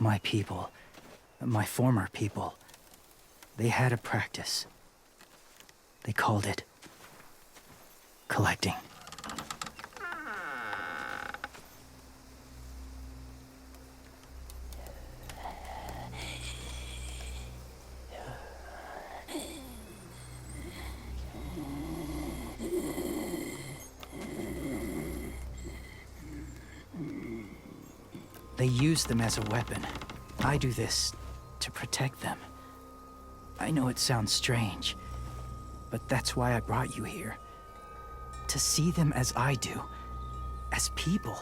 My people, my former people, they had a practice. They called it collecting. They use them as a weapon. I do this to protect them. I know it sounds strange, but that's why I brought you here. To see them as I do. As people.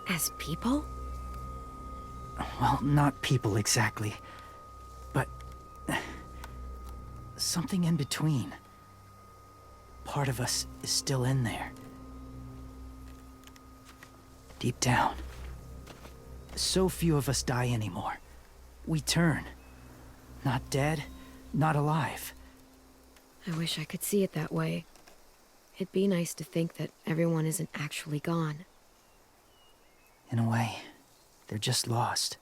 As people? Well, not people exactly, but something in between. Part of us is still in there. Deep down. So few of us die anymore. We turn. Not dead, not alive. I wish I could see it that way. It'd be nice to think that everyone isn't actually gone. In a way, they're just lost.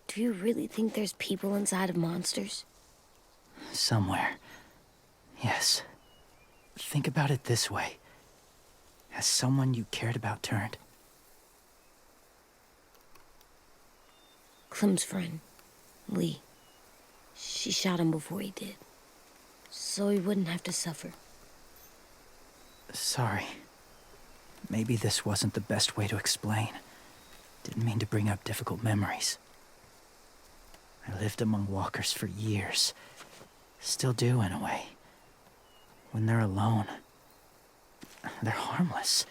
Do you really think there's people inside of monsters? Somewhere. Yes. Think about it this way. Has someone you cared about turned? Clem's friend, Lee. She shot him before he did. So he wouldn't have to suffer. Sorry. Maybe this wasn't the best way to explain. Didn't mean to bring up difficult memories. I lived among walkers for years. Still do, in a way. When they're alone, they're harmless.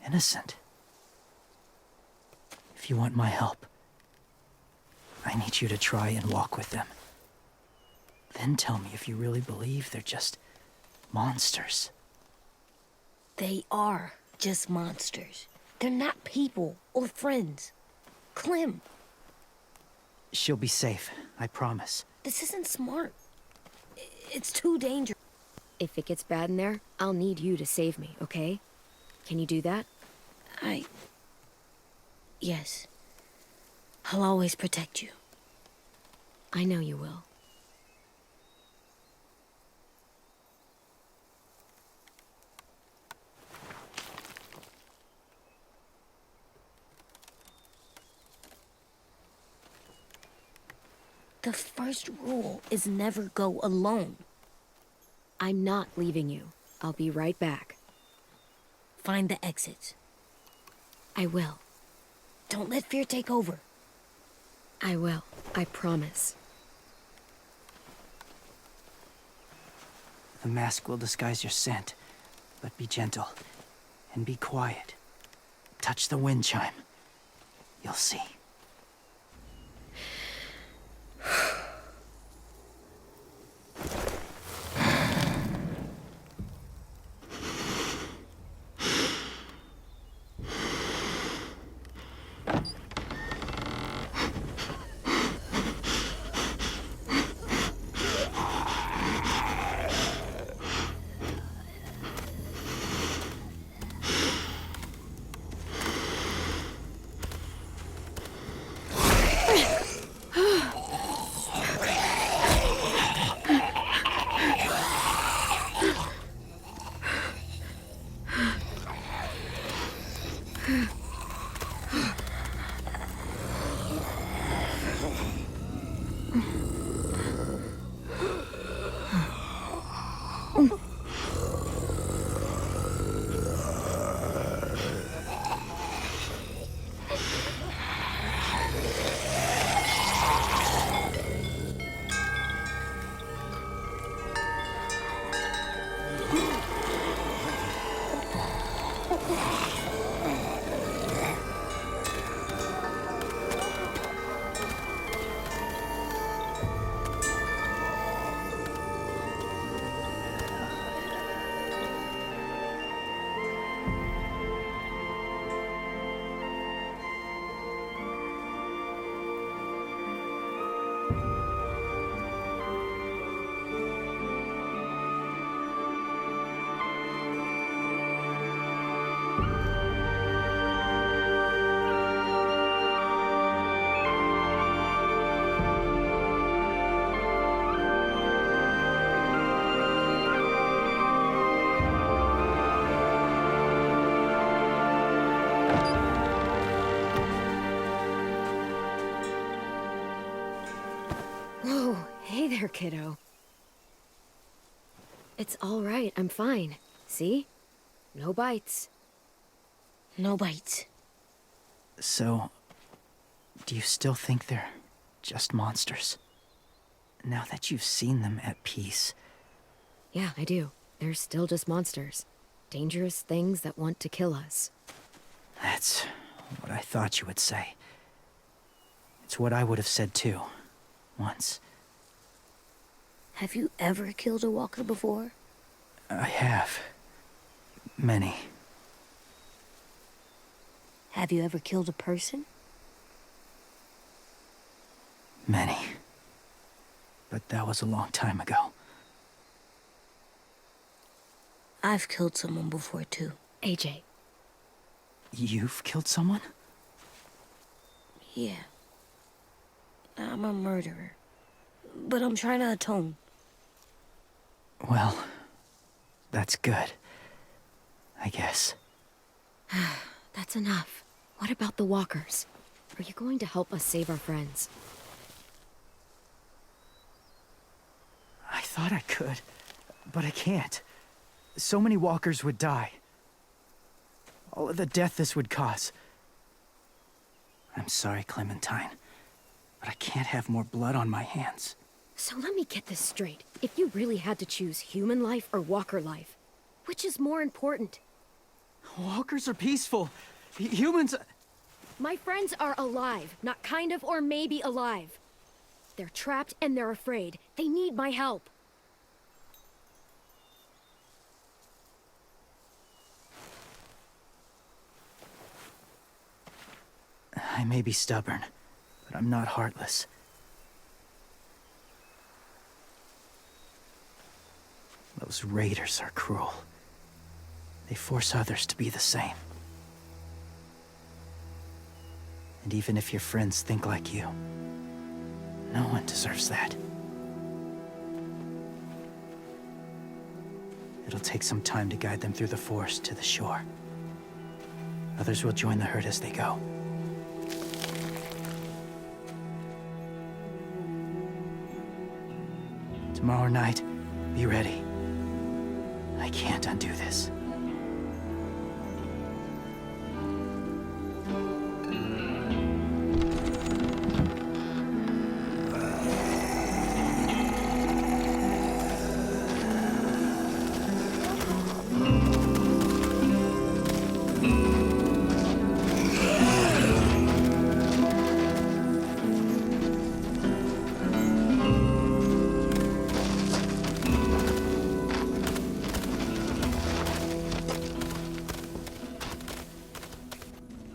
Innocent. If you want my help, I need you to try and walk with them. Then tell me if you really believe they're just monsters. They are just monsters. They're not people or friends. Clem, She'll be safe, I promise. this isn't smart. It's too dangerous. If it gets bad in there, I'll need you to save me, okay? Can you do that? Yes. I'll always protect you. I know you will. The first rule is never go alone. I'm not leaving you. I'll be right back. Find the exits. I will. Don't let fear take over. I will. I promise. The mask will disguise your scent, but be gentle and be quiet. Touch the wind chime. You'll see. there, kiddo. It's all right. I'm fine. See? No bites. No bites. So, do you still think they're just monsters? Now that you've seen them at peace. Yeah, I do. They're still just monsters. Dangerous things that want to kill us. That's what I thought you would say. It's what I would have said too, once. Have you ever killed a walker before? I have. Many. Have you ever killed a person? Many. But that was a long time ago. I've killed someone before, too. AJ. You've killed someone? Yeah. I'm a murderer. But I'm trying to atone. Well, that's good. I guess. That's enough. What about the walkers? Are you going to help us save our friends? I thought I could, but I can't. So many walkers would die. All of the death this would cause. I'm sorry, Clementine, but I can't have more blood on my hands. So let me get this straight. If you really had to choose human life or walker life, which is more important? Walkers are peaceful. Humans... My friends are alive, not kind of or maybe alive. They're trapped and they're afraid. They need my help. I may be stubborn, but I'm not heartless. Those raiders are cruel. They force others to be the same. And even if your friends think like you, no one deserves that. It'll take some time to guide them through the forest to the shore. Others will join the herd as they go. Tomorrow night, be ready. I can't undo this.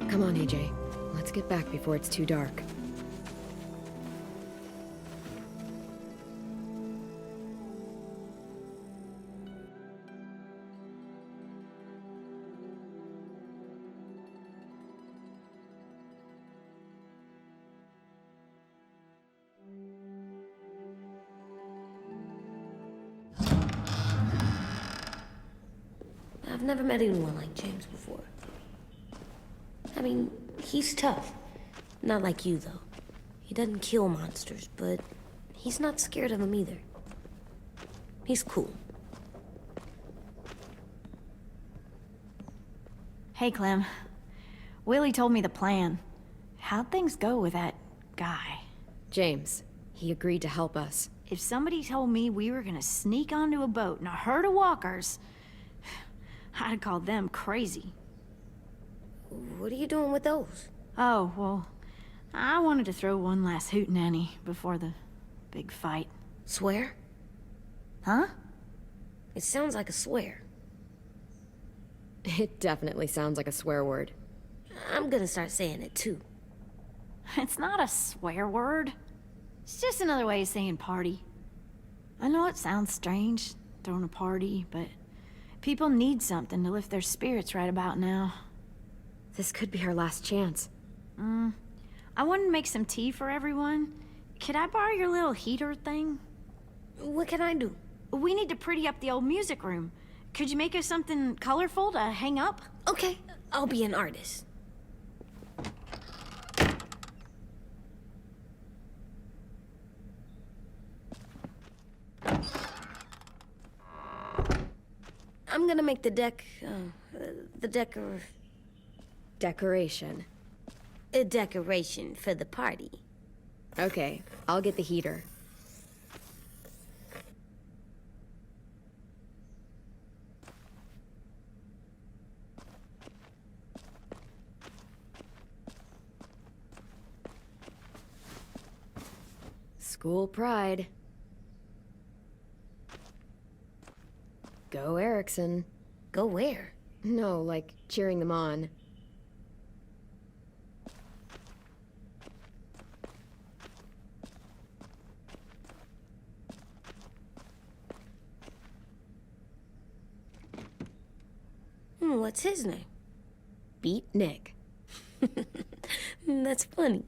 Come on, AJ. Let's get back before it's too dark. I've never met anyone like James before. I mean, he's tough. Not like you, though. He doesn't kill monsters, but he's not scared of them either. He's cool. Hey, Clem. Willie told me the plan. How'd things go with that guy? James, he agreed to help us. If somebody told me we were gonna sneak onto a boat in a herd of walkers, I'd call them crazy. What are you doing with those? Oh, well, I wanted to throw one last hootenanny before the big fight. Swear? Huh? It sounds like a swear. It definitely sounds like a swear word. I'm gonna start saying it, too. It's not a swear word. It's just another way of saying party. I know it sounds strange, throwing a party, but people need something to lift their spirits right about now. This could be our last chance. I wanted to make some tea for everyone. Could I borrow your little heater thing? What can I do? We need to pretty up the old music room. Could you make us something colorful to hang up? Okay, I'll be an artist. I'm gonna make the Decoration. a decoration for the party. Okay, I'll get the heater. School pride. Go Erickson. Go where? No, like cheering them on. What's his name? Beat Nick. That's funny.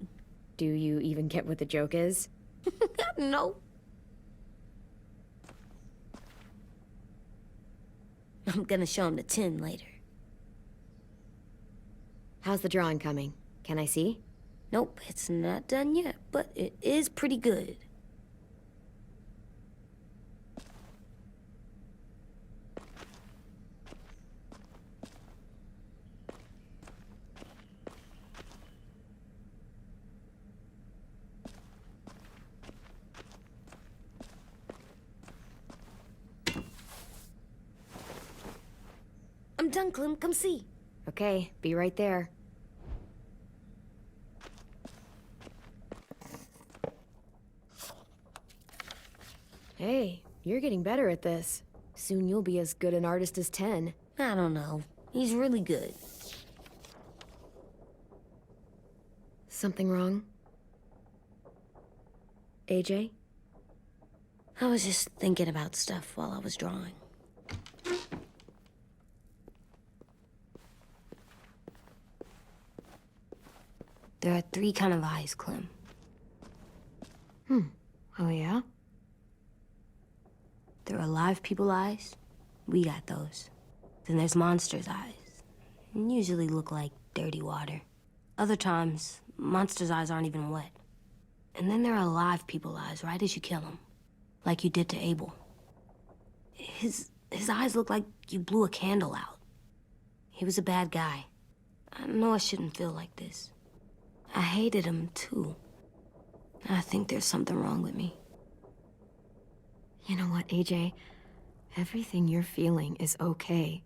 Do you even get what the joke is? No. I'm gonna show him the tin later. How's the drawing coming? Can I see? Nope, it's not done yet, but it is pretty good. I'm done, Clem. Come see. Okay, be right there. Hey, you're getting better at this. Soon you'll be as good an artist as 10. I don't know. He's really good. Something wrong? AJ? I was just thinking about stuff while I was drawing. There are 3 kind of eyes, Clem. Oh yeah? There are live people eyes. We got those. Then there's monsters' eyes. Usually look like dirty water. Other times, monsters' eyes aren't even wet. And then there are live people eyes right as you kill them. Like you did to Abel. His eyes look like you blew a candle out. He was a bad guy. I know I shouldn't feel like this. I hated him, too. I think there's something wrong with me. You know what, AJ? Everything you're feeling is okay.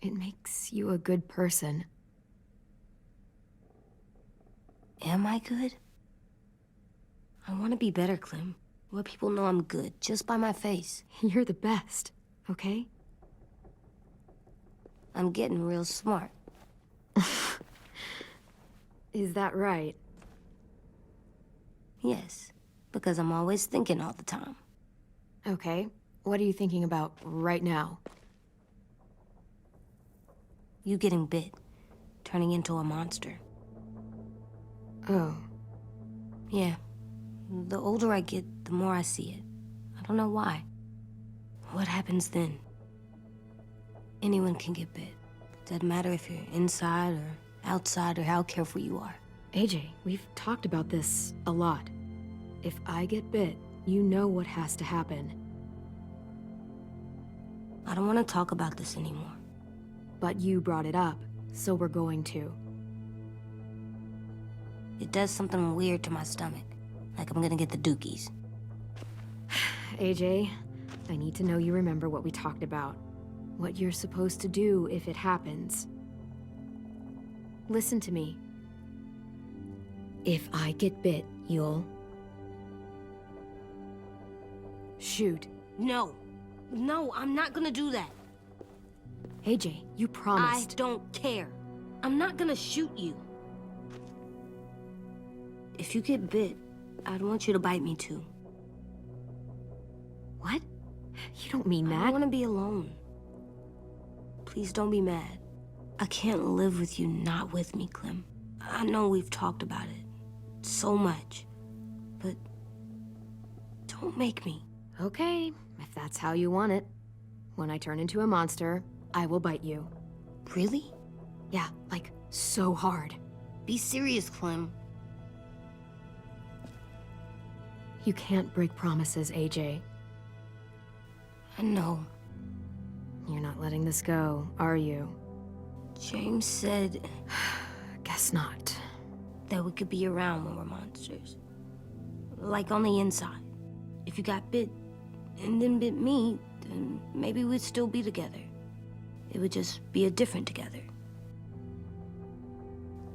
It makes you a good person. Am I good? I want to be better, Clem. Let people know I'm good, just by my face. You're the best, okay? I'm getting real smart. Is that right? Yes, because I'm always thinking all the time. Okay. What are you thinking about right now? You getting bit, turning into a monster. Oh. Yeah. The older I get, the more I see it. I don't know why. What happens then? Anyone can get bit. Doesn't matter if you're inside or outside or how careful you are. AJ, we've talked about this a lot. If I get bit, you know what has to happen. I don't want to talk about this anymore. But you brought it up, so we're going to. It does something weird to my stomach. Like I'm gonna get the dookies. AJ, I need to know you remember what we talked about. What you're supposed to do if it happens. Listen to me. If I get bit, you'll... shoot. No. No, I'm not gonna do that. AJ, you I promised. don't care. I'm not gonna shoot you. If you get bit, I'd want you to bite me too. What? You don't mean I that. want to be alone. Please don't be mad. I can't live with you not with me, Clem. I know we've talked about it so much, but don't make me. Okay, if that's how you want it. When I turn into a monster, I will bite you. Really? Yeah, like, so hard. Be serious, Clem. You can't break promises, AJ. I know. You're not letting this go, are you? James said Guess not. that we could be around when we're monsters. Like on the inside. If you got bit and then bit me, then maybe we'd still be together. It would just be a different together.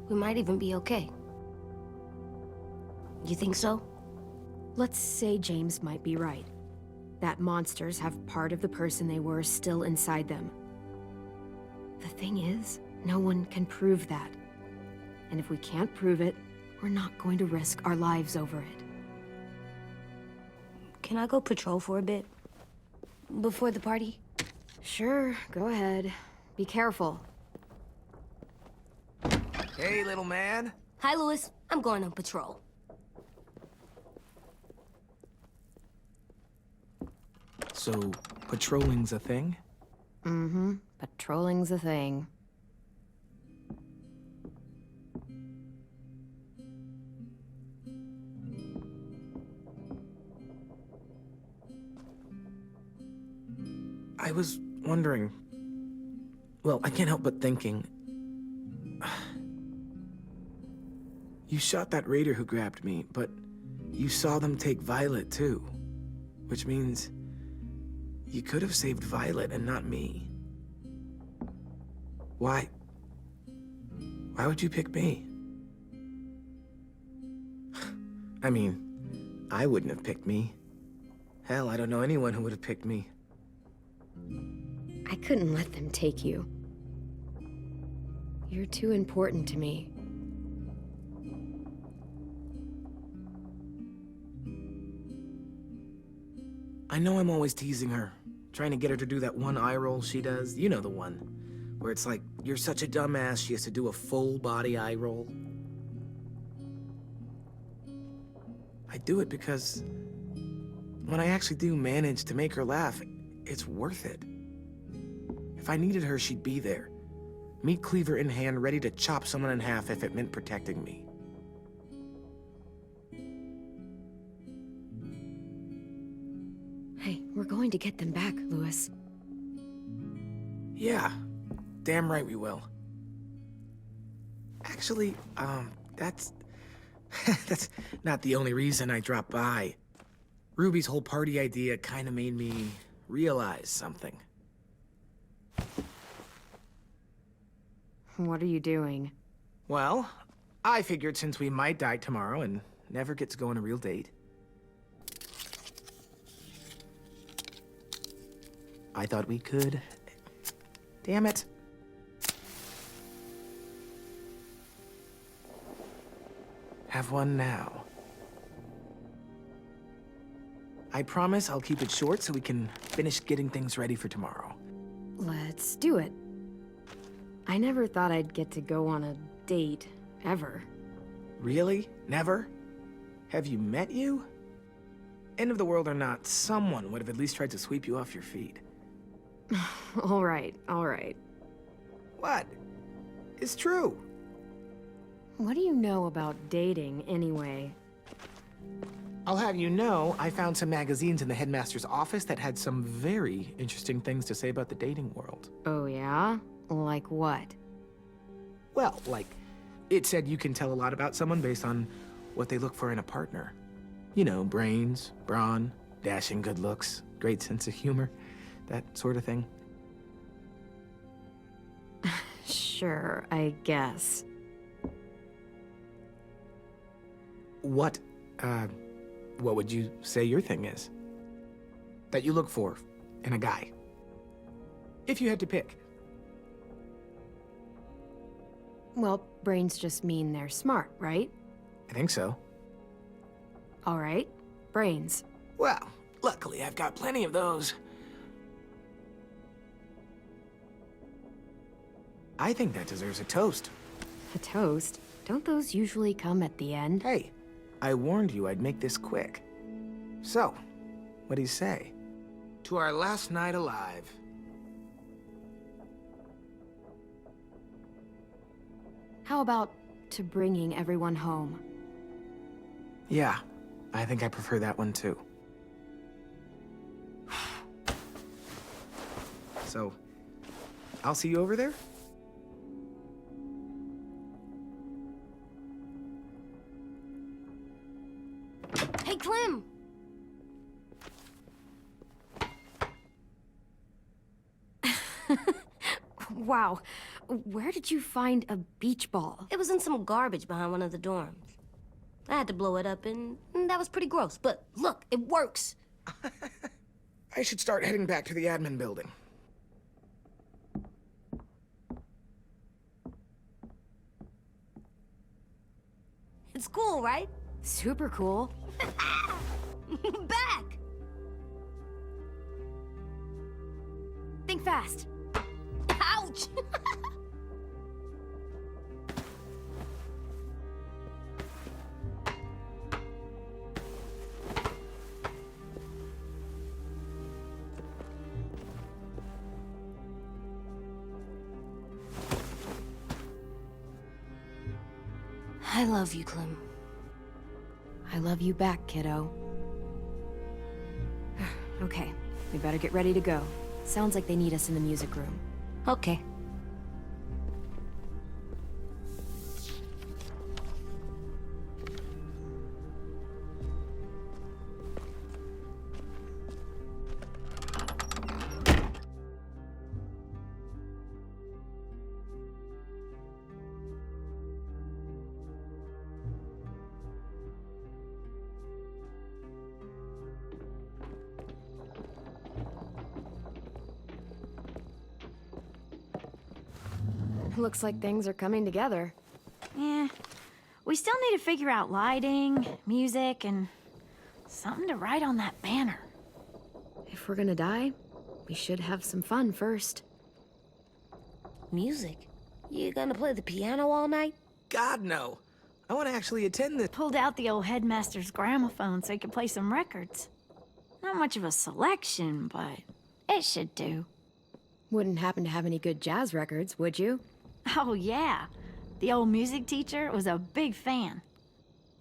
We might even be okay. You think so? Let's say James might be right. That monsters have part of the person they were still inside them. The thing is, no one can prove that. And if we can't prove it, we're not going to risk our lives over it. Can I go patrol for a bit? Before the party? Sure, go ahead. Be careful. Hey, little man. Hi, Louis. I'm going on patrol. So, patrolling's a thing? Mm-hmm. Patrolling's a thing. I was wondering... Well, I can't help but thinking... You shot that raider who grabbed me, but you saw them take Violet, too. Which means... you could have saved Violet and not me. Why? Why would you pick me? I mean, I wouldn't have picked me. Hell, I don't know anyone who would have picked me. I couldn't let them take you. You're too important to me. I know I'm always teasing her, trying to get her to do that one eye roll she does. You know the one, where it's like, you're such a dumbass, she has to do a full body eye roll. I do it because when I actually do manage to make her laugh, it's worth it. If I needed her, she'd be there. Meat cleaver in hand, ready to chop someone in half if it meant protecting me. Hey, we're going to get them back, Louis. Yeah, damn right we will. Actually, that's... that's not the only reason I dropped by. Ruby's whole party idea kind of made me realize something. What are you doing? Well, I figured since we might die tomorrow and never get to go on a real date, I thought we could... Damn it. Have one now. I promise I'll keep it short so we can finish getting things ready for tomorrow. Let's do it. I never thought I'd get to go on a date, ever. Really? Never? Have you met you? End of the world or not, someone would have at least tried to sweep you off your feet. All right, all right. What? It's true. What do you know about dating, anyway? I'll have you know, I found some magazines in the headmaster's office that had some very interesting things to say about the dating world. Oh, yeah? Like what? Well, like, it said you can tell a lot about someone based on what they look for in a partner. You know, brains, brawn, dashing good looks, great sense of humor, that sort of thing. Sure, I guess. What would you say your thing is? That you look for in a guy? If you had to pick. Well, brains just mean they're smart, right? I think so. All right, brains. Well, luckily I've got plenty of those. I think that deserves a toast. A toast? Don't those usually come at the end? Hey, I warned you I'd make this quick. So, what do you say? To our last night alive. How about to bringing everyone home? Yeah, I think I prefer that one too. so I'll see you over there? Hey, Clem! Wow. Where did you find a beach ball? It was in some garbage behind one of the dorms. I had to blow it up, and that was pretty gross. But look, it works. I should start heading back to the admin building. It's cool, right? Super cool. Back! Think fast. Ouch! I love you, Clem. I love you back, kiddo. Okay, we better get ready to go. Sounds like they need us in the music room. Okay. Looks like things are coming together. Yeah. We still need to figure out lighting, music, and something to write on that banner. If we're gonna die, we should have some fun first. Music? You gonna play the piano all night? God, no. I want to actually attend this. Pulled out the old headmaster's gramophone so he could play some records. Not much of a selection, but it should do. Wouldn't happen to have any good jazz records, would you? Oh, yeah. The old music teacher was a big fan.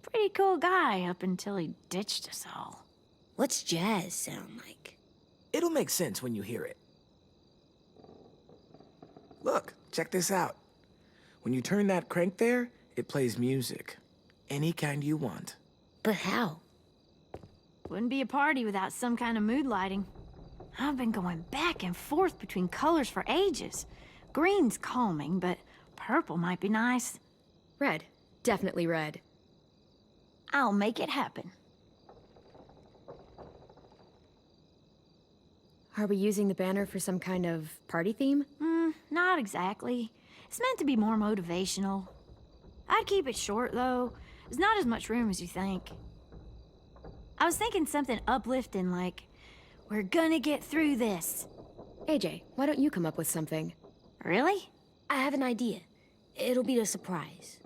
Pretty cool guy up until he ditched us all. What's jazz sound like? It'll make sense when you hear it. Look, check this out. When you turn that crank there, it plays music. Any kind you want. But how? Wouldn't be a party without some kind of mood lighting. I've been going back and forth between colors for ages. Green's calming, but purple might be nice. Red. Definitely red. I'll make it happen. Are we using the banner for some kind of party theme? Not exactly. It's meant to be more motivational. I'd keep it short, though. There's not as much room as you think. I was thinking something uplifting like, "We're gonna get through this." AJ, why don't you come up with something? Really? I have an idea. It'll be a surprise.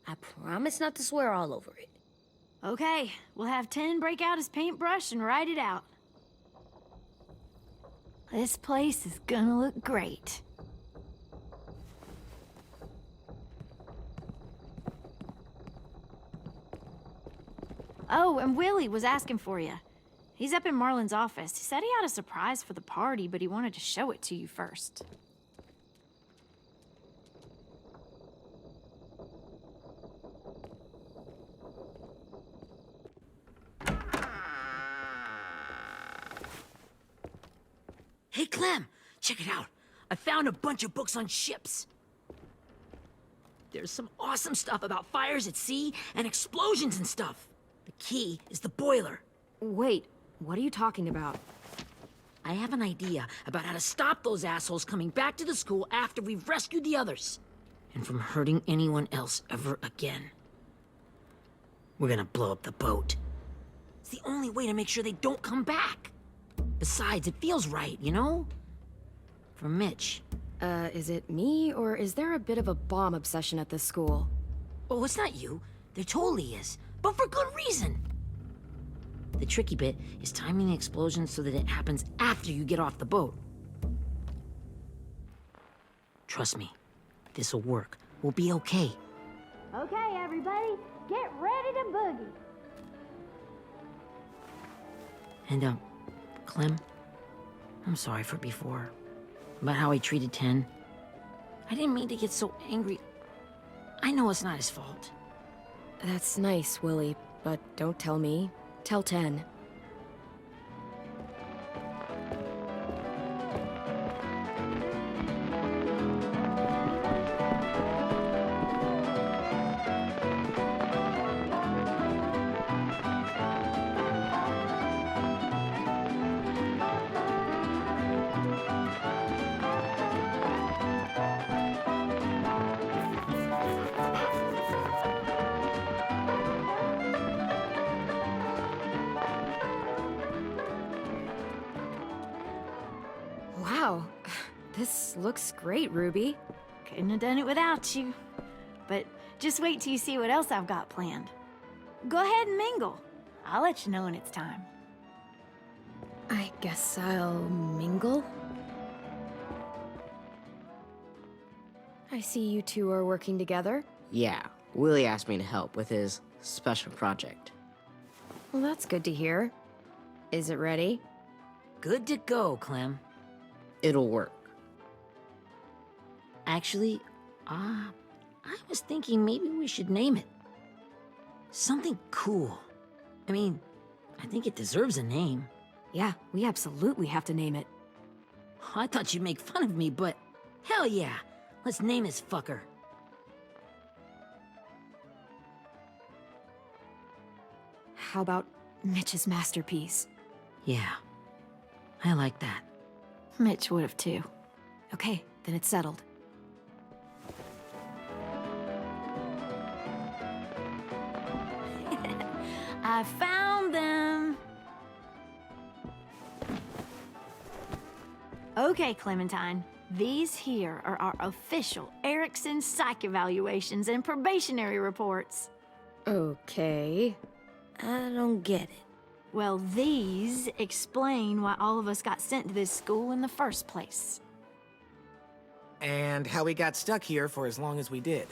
I promise not to swear all over it. Okay, we'll have 10 break out his paintbrush and write it out. This place is gonna look great. Oh, and Willie was asking for you. He's up in Marlin's office. He said he had a surprise for the party, but he wanted to show it to you first. Hey, Clem, check it out. I found a bunch of books on ships. There's some awesome stuff about fires at sea and explosions and stuff. The key is the boiler. Wait, what are you talking about? I have an idea about how to stop those assholes coming back to the school after we've rescued the others. And from hurting anyone else ever again. We're gonna blow up the boat. It's the only way to make sure they don't come back. Besides, it feels right, you know? For Mitch. Is it me, or is there a bit of a bomb obsession at this school? Oh, it's not you. There totally is. But for good reason. The tricky bit is timing the explosion so that it happens after you get off the boat. Trust me, this'll work. We'll be okay. Okay, everybody, get ready to boogie. And, Clem, I'm sorry for before. About how he treated Ten. I didn't mean to get so angry. I know it's not his fault. That's nice, Willie, but don't tell me. Tell 10. Wow, this looks great, Ruby. Couldn't have done it without you. But just wait till you see what else I've got planned. Go ahead and mingle. I'll let you know when it's time. I guess I'll mingle? I see you two are working together. Yeah, Willie asked me to help with his special project. Well, that's good to hear. Is it ready? Good to go, Clem. It'll work. Actually, I was thinking maybe we should name it. Something cool. I mean, I think it deserves a name. Yeah, we absolutely have to name it. I thought you'd make fun of me, but hell yeah. Let's name this fucker. How about Mitch's masterpiece? Yeah, I like that. Mitch would have too. Okay, then it's settled. I found them! Okay, Clementine. These here are our official Erickson psych evaluations and probationary reports. Okay. I don't get it. Well, these explain why all of us got sent to this school in the first place. And how we got stuck here for as long as we did.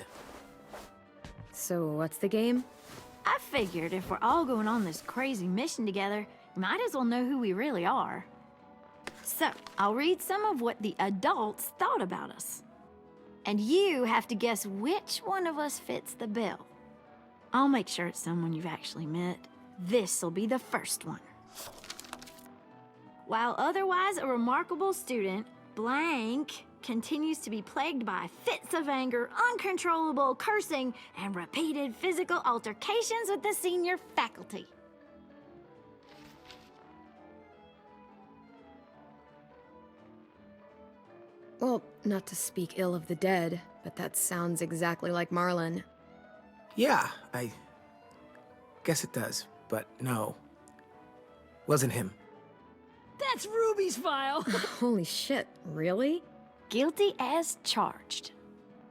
So what's the game? I figured if we're all going on this crazy mission together, we might as well know who we really are. So, I'll read some of what the adults thought about us. And you have to guess which one of us fits the bill. I'll make sure it's someone you've actually met. This'll be the first one. While otherwise a remarkable student, blank continues to be plagued by fits of anger, uncontrollable cursing, and repeated physical altercations with the senior faculty. Well, not to speak ill of the dead, but that sounds exactly like Marlon. Yeah, I guess it does, but no. Wasn't him. That's Ruby's file! Holy shit, really? Guilty as charged.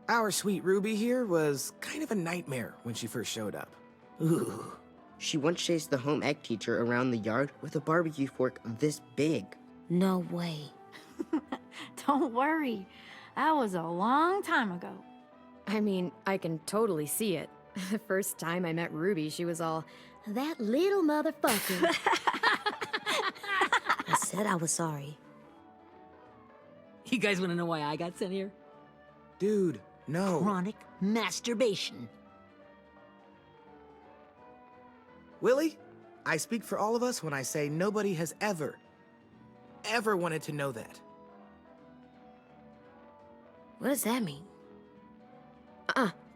Our sweet Ruby here was kind of a nightmare when she first showed up. Ooh. She once chased the home ec teacher around the yard with a barbecue fork this big. No way. Don't worry. That was a long time ago. I mean, I can totally see it. The first time I met Ruby, she was all, That little motherfucker. I said I was sorry. You guys want to know why I got sent here? Dude, no. Chronic masturbation. Willie, I speak for all of us when I say nobody has ever wanted to know that. What does that mean?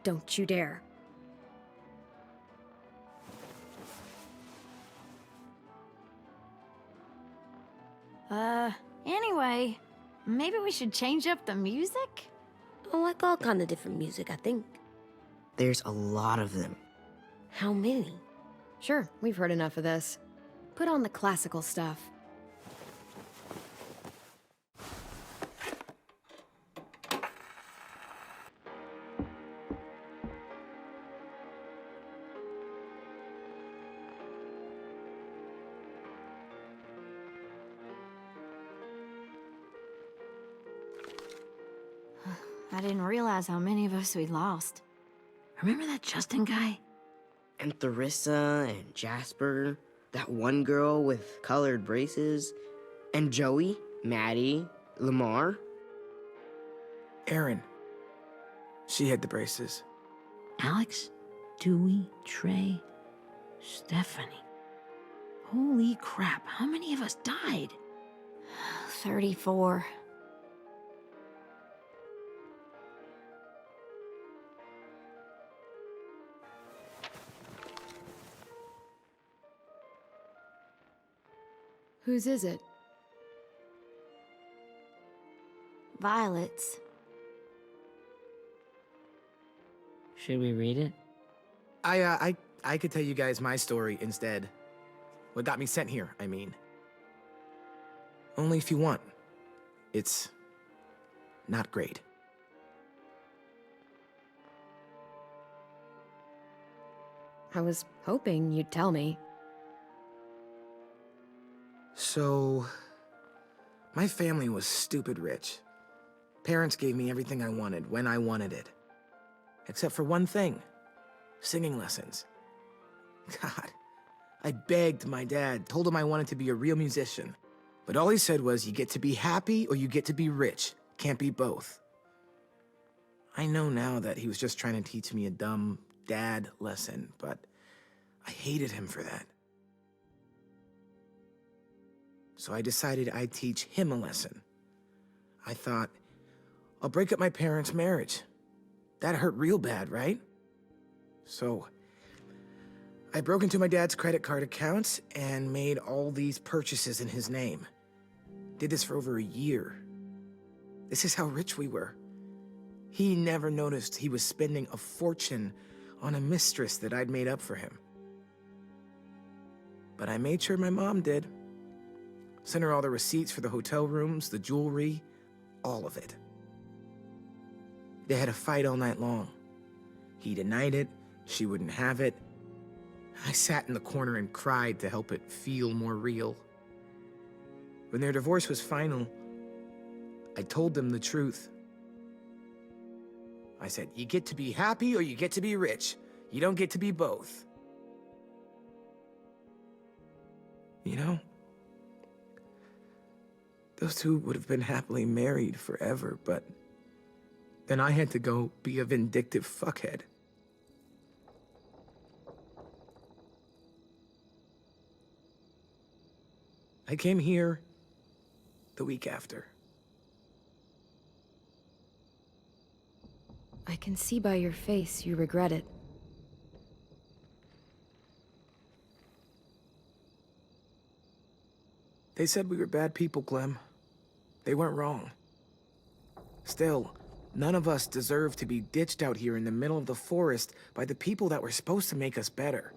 Don't you dare. Anyway, maybe we should change up the music? I like all kind of different music, I think. There's a lot of them. How many? Sure, we've heard enough of this. Put on the classical stuff. I didn't realize how many of us we'd lost. Remember that Justin guy? And Theresa and Jasper, that one girl with colored braces, and Joey, Maddie? Lamar? Erin. She had the braces. Alex, Dewey, Trey, Stephanie. Holy crap, how many of us died? 34. Whose is it? Violet's. Should we read it? I could tell you guys my story instead. What got me sent here, I mean. Only if you want. It's not great. I was hoping you'd tell me. So, my family was stupid rich. Parents gave me everything I wanted when I wanted it. Except for one thing, singing lessons. God, I begged my dad, told him I wanted to be a real musician. But all he said was, you get to be happy or you get to be rich. Can't be both. I know now that he was just trying to teach me a dumb dad lesson, but I hated him for that. So I decided I'd teach him a lesson. I thought, I'll break up my parents' marriage. That hurt real bad, right? So I broke into my dad's credit card accounts and made all these purchases in his name. Did this for over a year. This is how rich we were. He never noticed he was spending a fortune on a mistress that I'd made up for him. But I made sure my mom did. Sent her all the receipts for the hotel rooms, the jewelry, all of it. They had a fight all night long. He denied it, she wouldn't have it. I sat in the corner and cried to help it feel more real. When their divorce was final, I told them the truth. I said, you get to be happy or you get to be rich. You don't get to be both. You know, those two would have been happily married forever, but then I had to go be a vindictive fuckhead. I came here the week after. I can see by your face you regret it. They said we were bad people, Clem. They weren't wrong. Still, none of us deserve to be ditched out here in the middle of the forest by the people that were supposed to make us better.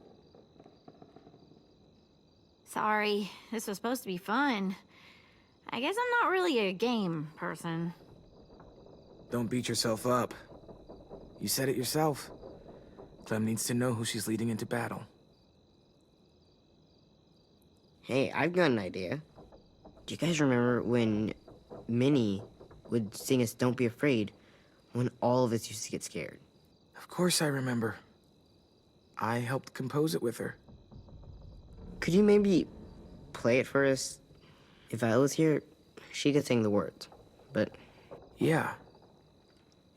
Sorry, this was supposed to be fun. I guess I'm not really a game person. Don't beat yourself up. You said it yourself. Clem needs to know who she's leading into battle. Hey, I've got an idea. Do you guys remember when Minnie would sing us Don't Be Afraid when all of us used to get scared? Of course I remember. I helped compose it with her. Could you maybe play it for us? If I was here, she could sing the words, but... Yeah.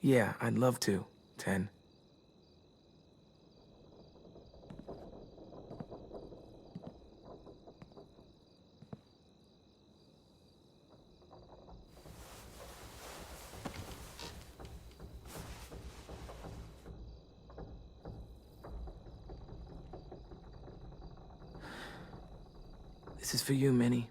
Yeah, I'd love to, 10. This is for you, Minnie.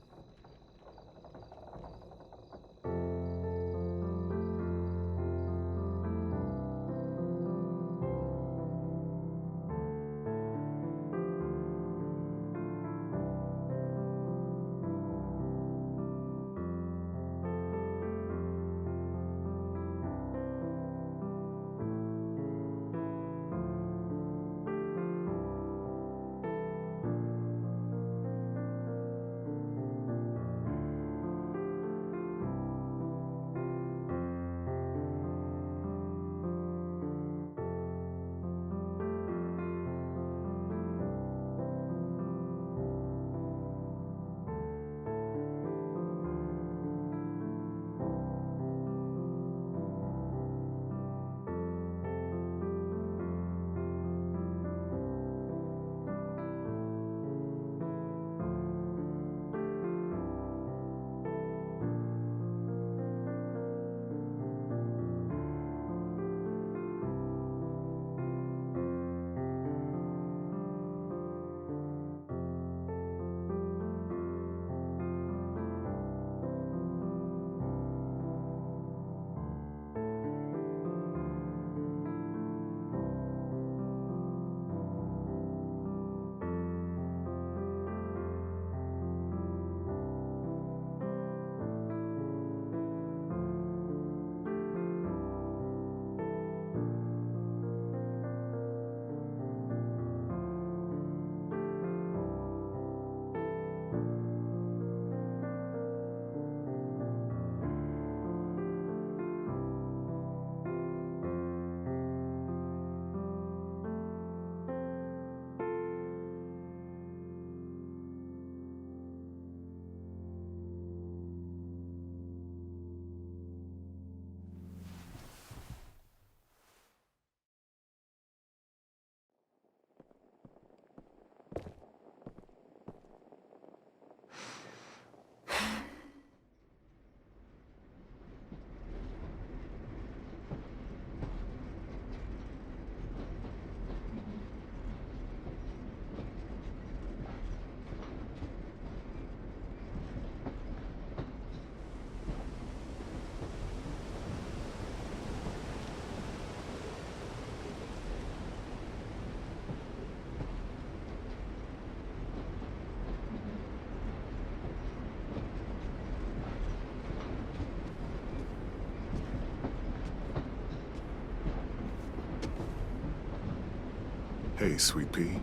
Hey, Sweet Pea.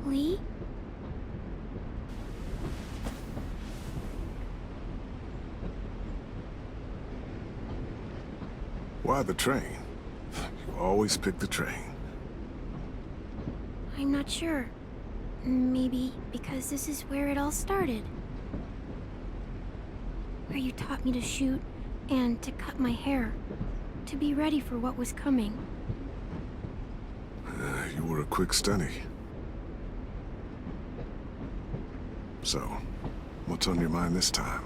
Lee? Why the train? You always pick the train. I'm not sure. Maybe because this is where it all started. Where you taught me to shoot and to cut my hair. To be ready for what was coming. You were a quick study. So, what's on your mind this time?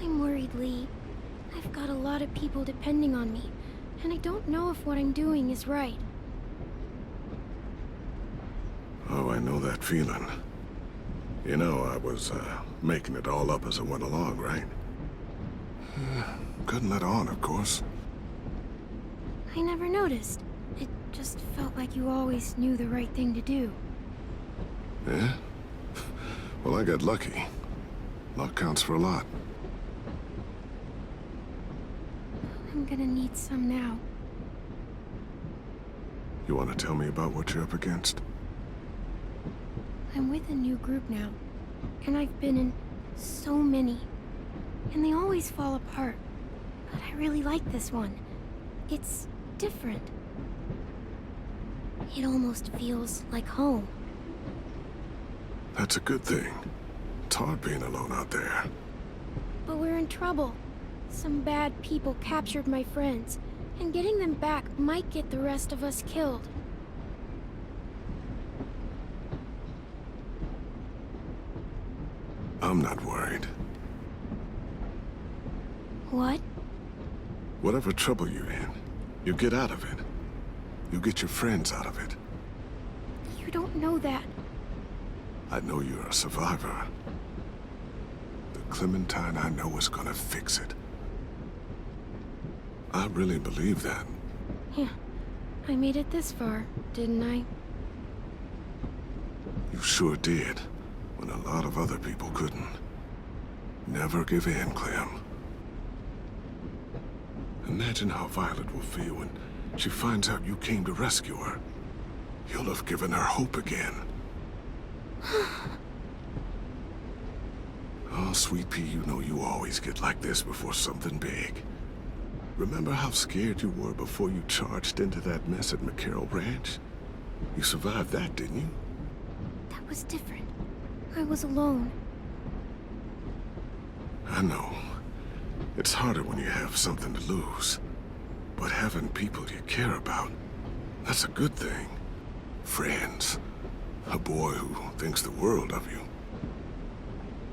I'm worried, Lee. I've got a lot of people depending on me, and I don't know if what I'm doing is right. Oh, I know that feeling. You know, I was, making it all up as I went along, right? Couldn't let on, of course. I never noticed. It just felt like you always knew the right thing to do. Yeah? Well, I got lucky. Luck counts for a lot. I'm gonna need some now. You want to tell me about what you're up against? I'm with a new group now, and I've been in so many, and they always fall apart. But I really like this one. It's different. It almost feels like home. That's a good thing. It's hard being alone out there. But we're in trouble. Some bad people captured my friends, and getting them back might get the rest of us killed. I'm not worried. What? Whatever trouble you're in, you get out of it. You get your friends out of it. You don't know that. I know you're a survivor. The Clementine I know is gonna fix it. I really believe that. Yeah, I made it this far, didn't I? You sure did, when a lot of other people couldn't. Never give in, Clem. Imagine how Violet will feel when she finds out you came to rescue her. You'll have given her hope again. Oh, Sweet Pea, you know you always get like this before something big. Remember how scared you were before you charged into that mess at McCarroll Ranch? You survived that, didn't you? That was different. I was alone. I know. It's harder when you have something to lose. But having people you care about, that's a good thing. Friends. A boy who thinks the world of you.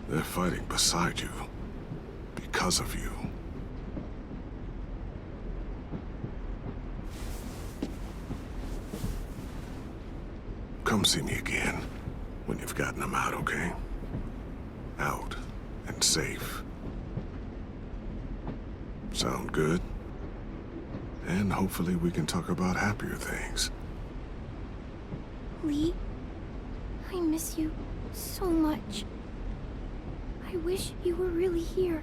They're fighting beside you. Because of you. Come see me again when you've gotten them out, okay? Out and safe. Sound good? And hopefully we can talk about happier things. Lee, I miss you so much. I wish you were really here.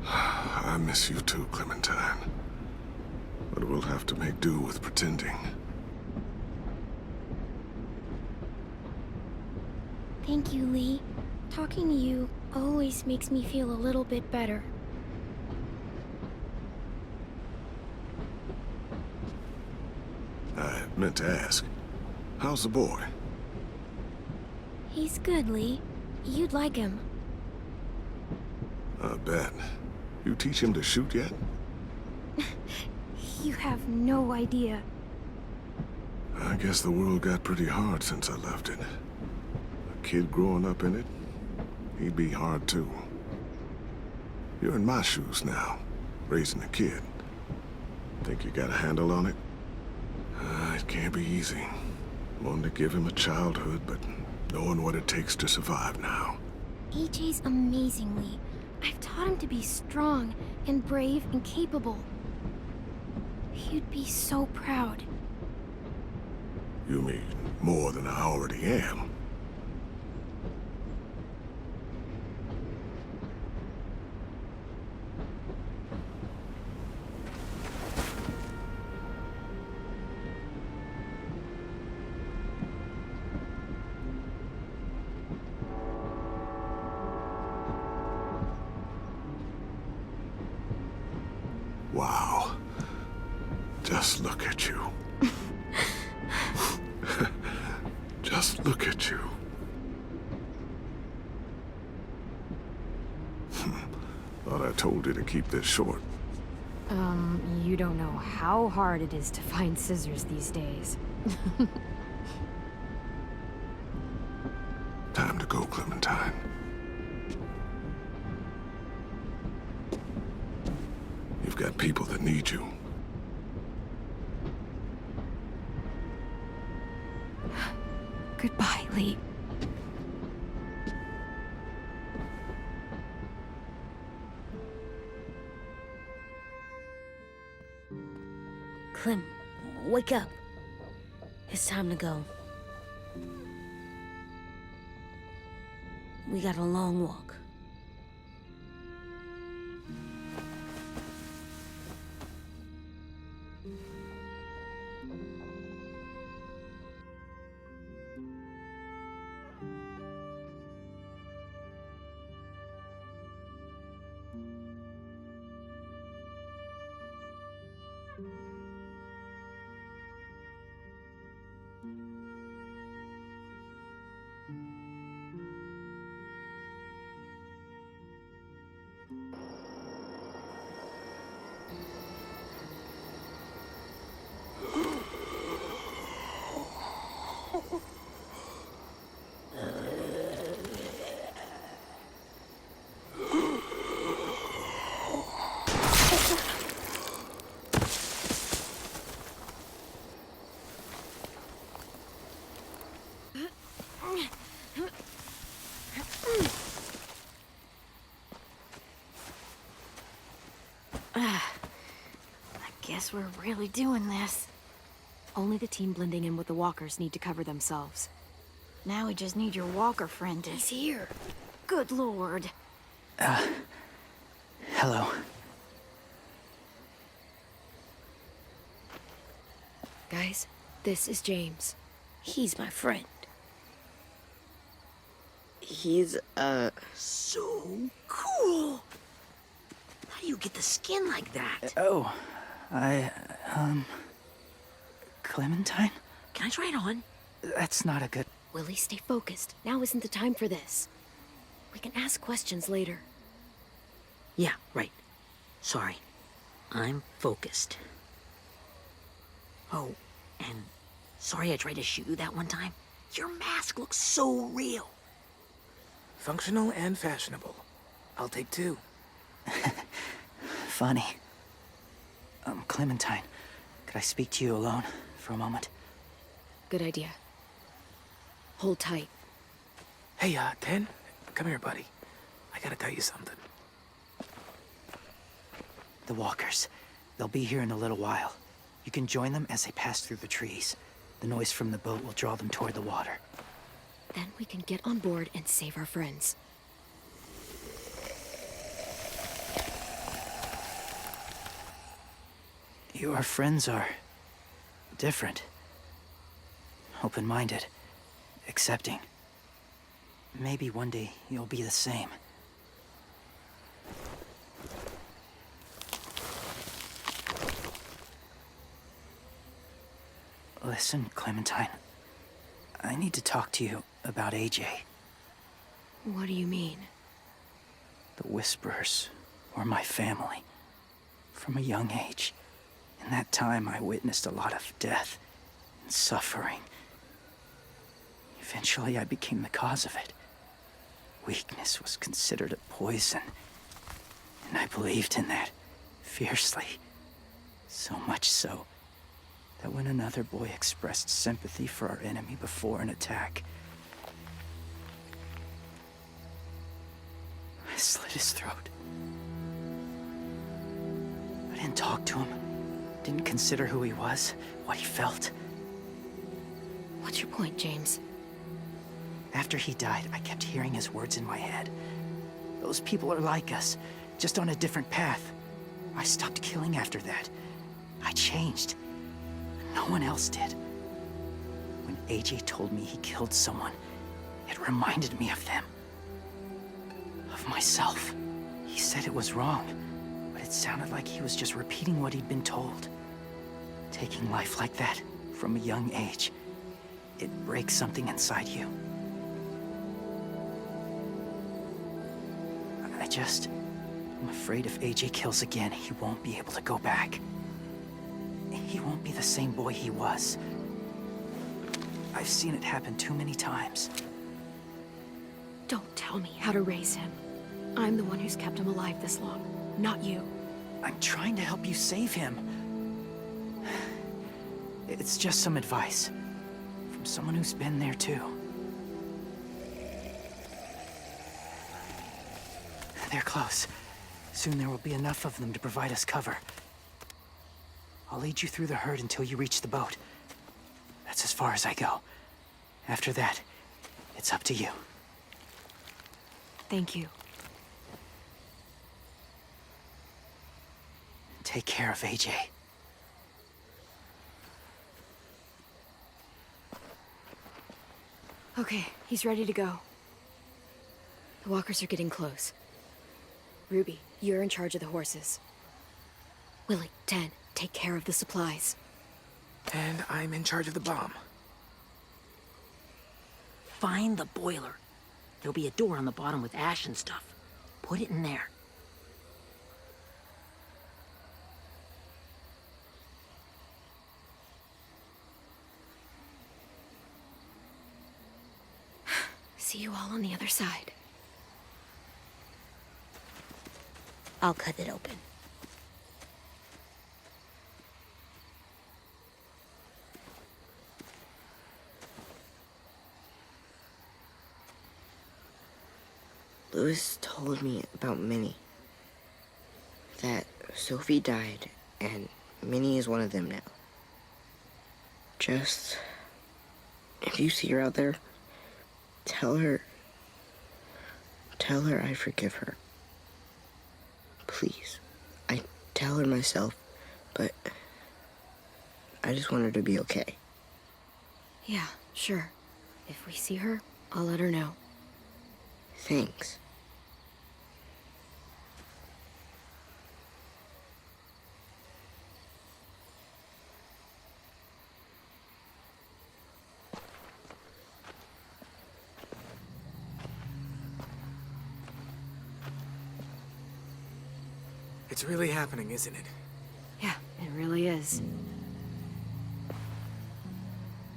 I miss you too, Clementine. But we'll have to make do with pretending. Thank you, Lee. Talking to you always makes me feel a little bit better. I meant to ask, how's the boy? He's good, Lee. You'd like him. I bet. You teach him to shoot yet? You have no idea. I guess the world got pretty hard since I left it. A kid growing up in it, he'd be hard too. You're in my shoes now, raising a kid. Think you got a handle on it? It can't be easy. Wanting to give him a childhood, but knowing what it takes to survive now. AJ's amazing, Lee. I've taught him to be strong and brave and capable. He'd be so proud. You mean more than I already am? Just look at you. Just look at you. Thought I told you to keep this short. You don't know how hard it is to find scissors these days. Time to go, Clementine. You've got people that need you. Goodbye, Lee. Clem, wake up. It's time to go. We got a long walk. Guess we're really doing this. Only the team blending in with the walkers need to cover themselves. Now we just need your walker friend to... He's here. Good lord. Hello. Guys, this is James. He's my friend. He's, So cool! How do you get the skin like that? Oh, Clementine? Can I try it on? That's not a good... Willie, stay focused. Now isn't the time for this. We can ask questions later. Yeah, right. Sorry. I'm focused. Oh, and sorry I tried to shoot you that one time. Your mask looks so real. Functional and fashionable. I'll take two. Funny. Clementine, could I speak to you alone for a moment? Good idea. Hold tight. Hey, Ken, come here, buddy. I gotta tell you something. The walkers. They'll be here in a little while. You can join them as they pass through the trees. The noise from the boat will draw them toward the water. Then we can get on board and save our friends. Your friends are... different. Open-minded. Accepting. Maybe one day you'll be the same. Listen, Clementine. I need to talk to you about AJ. What do you mean? The Whisperers were my family. From a young age. In that time, I witnessed a lot of death and suffering. Eventually, I became the cause of it. Weakness was considered a poison. And I believed in that, fiercely. So much so, that when another boy expressed sympathy for our enemy before an attack, I slit his throat. I didn't talk to him. Didn't consider who he was, what he felt. What's your point, James? After he died, I kept hearing his words in my head. Those people are like us, just on a different path. I stopped killing after that. I changed. No one else did. When AJ told me he killed someone, it reminded me of them. Of myself. He said it was wrong, but it sounded like he was just repeating what he'd been told. Taking life like that, from a young age, it breaks something inside you. I'm afraid if AJ kills again, he won't be able to go back. He won't be the same boy he was. I've seen it happen too many times. Don't tell me how to raise him. I'm the one who's kept him alive this long, not you. I'm trying to help you save him. It's just some advice. From someone who's been there too. They're close. Soon there will be enough of them to provide us cover. I'll lead you through the herd until you reach the boat. That's as far as I go. After that, it's up to you. Thank you. Take care of AJ. Okay, he's ready to go. The walkers are getting close. Ruby, you're in charge of the horses. Willie, Dan, take care of the supplies. And I'm in charge of the bomb. Find the boiler. There'll be a door on the bottom with ash and stuff. Put it in there. See you all on the other side. I'll cut it open. Louis told me about Minnie. That Sophie died, and Minnie is one of them now. Just... if you see her out there, tell her I forgive her. Please. I tell her myself, but I just want her to be okay. Yeah, sure. If we see her, I'll let her know. Thanks. It's really happening, isn't it? Yeah, it really is.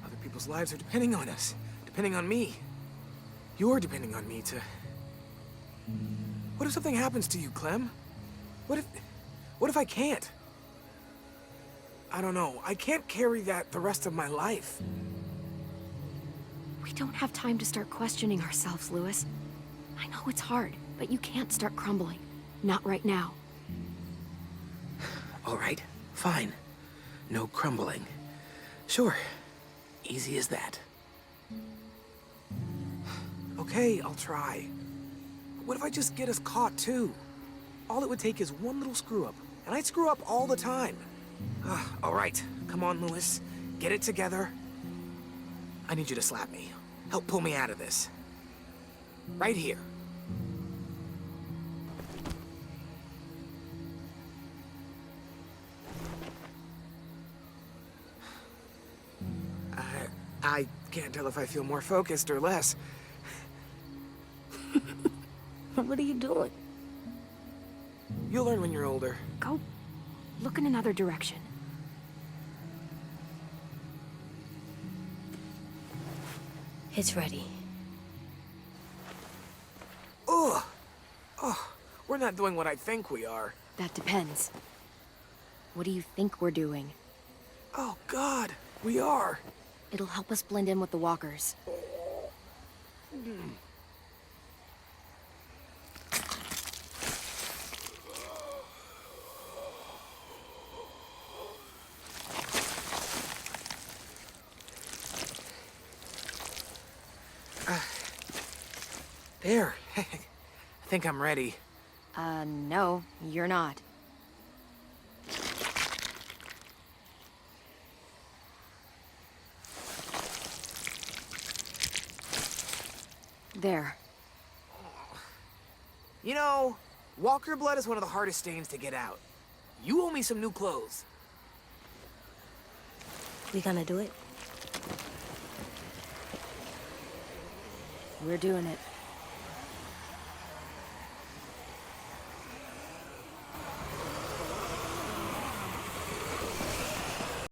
Other people's lives are depending on us. Depending on me. You're depending on me to... What if something happens to you, Clem? What if I can't? I don't know. I can't carry that the rest of my life. We don't have time to start questioning ourselves, Louis. I know it's hard, but you can't start crumbling. Not right now. All right, fine. No crumbling. Sure. Easy as that. Okay, I'll try. But what if I just get us caught, too? All it would take is one little screw-up, and I'd screw up all the time. All right, come on, Louis. Get it together. I need you to slap me. Help pull me out of this. Right here. I can't tell if I feel more focused or less. What are you doing? You'll learn when you're older. Go look in another direction. It's ready. Ugh! Oh, we're not doing what I think we are. That depends. What do you think we're doing? Oh, God, we are. It'll help us blend in with the walkers. There. I think I'm ready. No, you're not. There. You know, walker blood is one of the hardest stains to get out. You owe me some new clothes. We gonna do it? We're doing it.